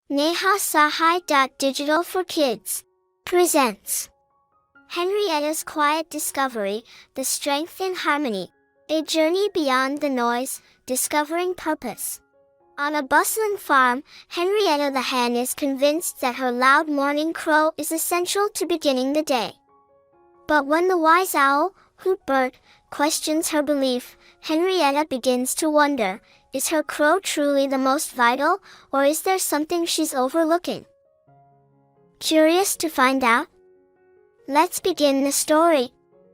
Neha Sahai. Digital for Kids presents Henrietta's Quiet Discovery, The Strength in Harmony, a journey beyond the noise, discovering purpose. On a bustling farm, Henrietta the hen is convinced that her loud morning crow is essential to beginning the day. But when the wise owl, Hootbird, questions her belief, Henrietta begins to wonder, is her crow truly the most vital, or is there something she's overlooking? Curious to find out? Let's begin the story.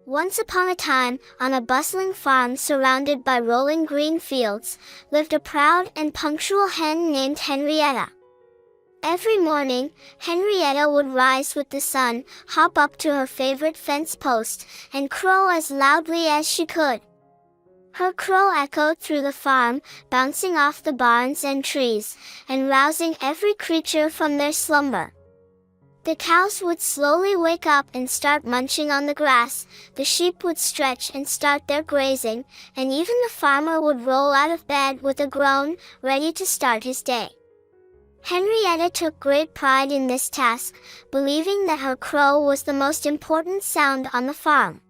Once upon a time, on a bustling farm surrounded by rolling green fields, lived a proud and punctual hen named Henrietta. Every morning, Henrietta would rise with the sun, hop up to her favorite fence post, and crow as loudly as she could. Her crow echoed through the farm, bouncing off the barns and trees, and rousing every creature from their slumber. The cows would slowly wake up and start munching on the grass, the sheep would stretch and start their grazing, and even the farmer would roll out of bed with a groan, ready to start his day. Henrietta took great pride in this task, believing that her crow was the most important sound on the farm.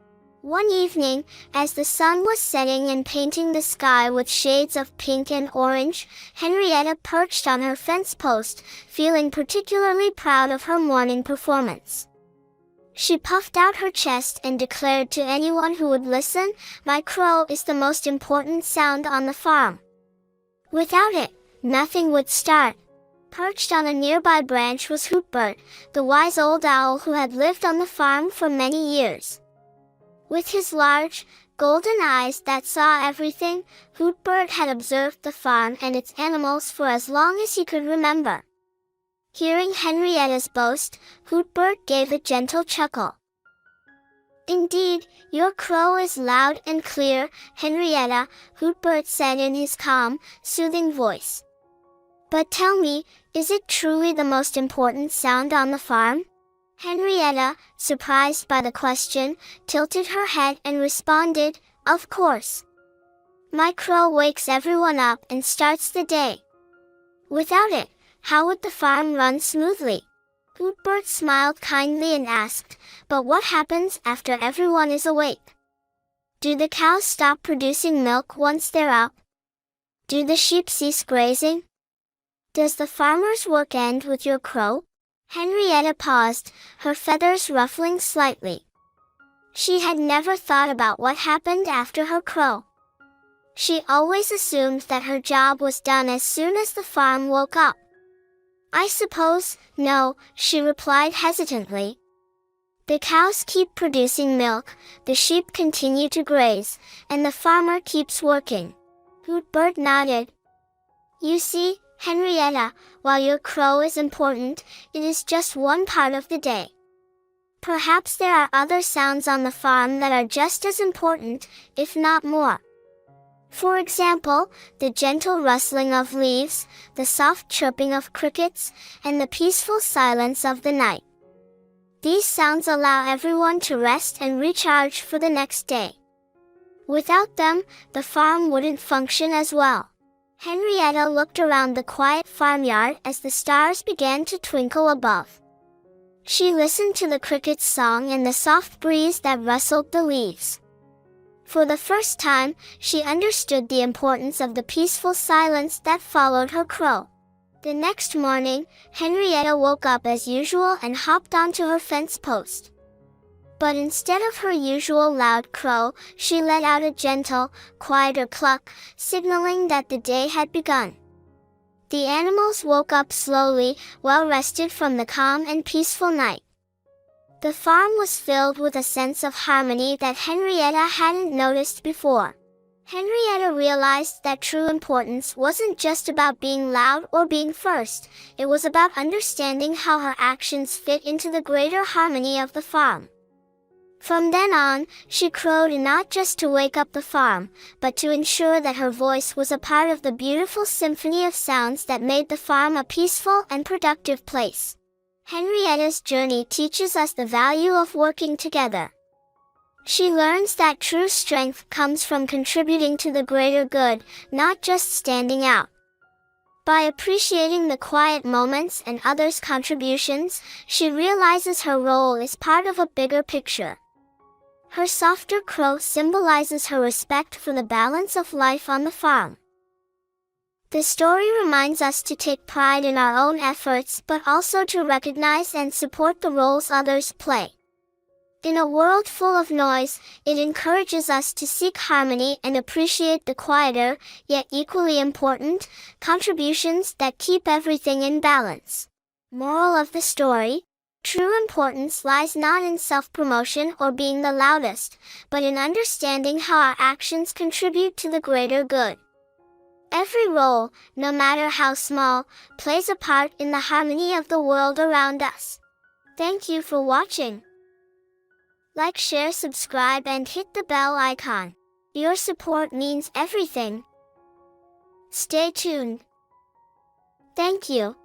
One evening, as the sun was setting and painting the sky with shades of pink and orange, Henrietta perched on her fence post, feeling particularly proud of her morning performance. She puffed out her chest and declared to anyone who would listen, "My crow is the most important sound on the farm. Without it, nothing would start." Perched on a nearby branch was Hootbird, the wise old owl who had lived on the farm for many years. With his large, golden eyes that saw everything, Hootbird had observed the farm and its animals for as long as he could remember. Hearing Henrietta's boast, Hootbird gave a gentle chuckle. "Indeed, your crow is loud and clear, Henrietta," Hootbird said in his calm, soothing voice. "But tell me, is it truly the most important sound on the farm?" Henrietta, surprised by the question, tilted her head and responded, "Of course. My crow wakes everyone up and starts the day. Without it, how would the farm run smoothly?" Hootbird smiled kindly and asked, "But what happens after everyone is awake? Do the cows stop producing milk once they're up? Do the sheep cease grazing? Does the farmer's work end with your crow?" Henrietta paused, her feathers ruffling slightly. She had never thought about what happened after her crow. She always assumed that her job was done as soon as the farm woke up. "I suppose, no," she replied hesitantly. "The cows keep producing milk, the sheep continue to graze, and the farmer keeps working." Hootbird nodded. "You see, Henrietta, while your crow is important, it is just one part of the day. Perhaps there are other sounds on the farm that are just as important, if not more. For example, the gentle rustling of leaves, the soft chirping of crickets, and the peaceful silence of the night. These sounds allow everyone to rest and recharge for the next day. Without them, the farm wouldn't function as well." Henrietta looked around the quiet farmyard as the stars began to twinkle above. She listened to the cricket's song and the soft breeze that rustled the leaves. For the first time, she understood the importance of the peaceful silence that followed her crow. The next morning, Henrietta woke up as usual and hopped onto her fence post. But instead of her usual loud crow, she let out a gentle, quieter cluck, signaling that the day had begun. The animals woke up slowly, well rested from the calm and peaceful night. The farm was filled with a sense of harmony that Henrietta hadn't noticed before. Henrietta realized that true importance wasn't just about being loud or being first, it was about understanding how her actions fit into the greater harmony of the farm. From then on, she crowed not just to wake up the farm, but to ensure that her voice was a part of the beautiful symphony of sounds that made the farm a peaceful and productive place. Henrietta's journey teaches us the value of working together. She learns that true strength comes from contributing to the greater good, not just standing out. By appreciating the quiet moments and others' contributions, she realizes her role is part of a bigger picture. Her softer crow symbolizes her respect for the balance of life on the farm. The story reminds us to take pride in our own efforts but also to recognize and support the roles others play. In a world full of noise, it encourages us to seek harmony and appreciate the quieter, yet equally important, contributions that keep everything in balance. Moral of the story: true importance lies not in self-promotion or being the loudest, but in understanding how our actions contribute to the greater good. Every role, no matter how small, plays a part in the harmony of the world around us. Thank you for watching. Like, share, subscribe, and hit the bell icon. Your support means everything. Stay tuned. Thank you.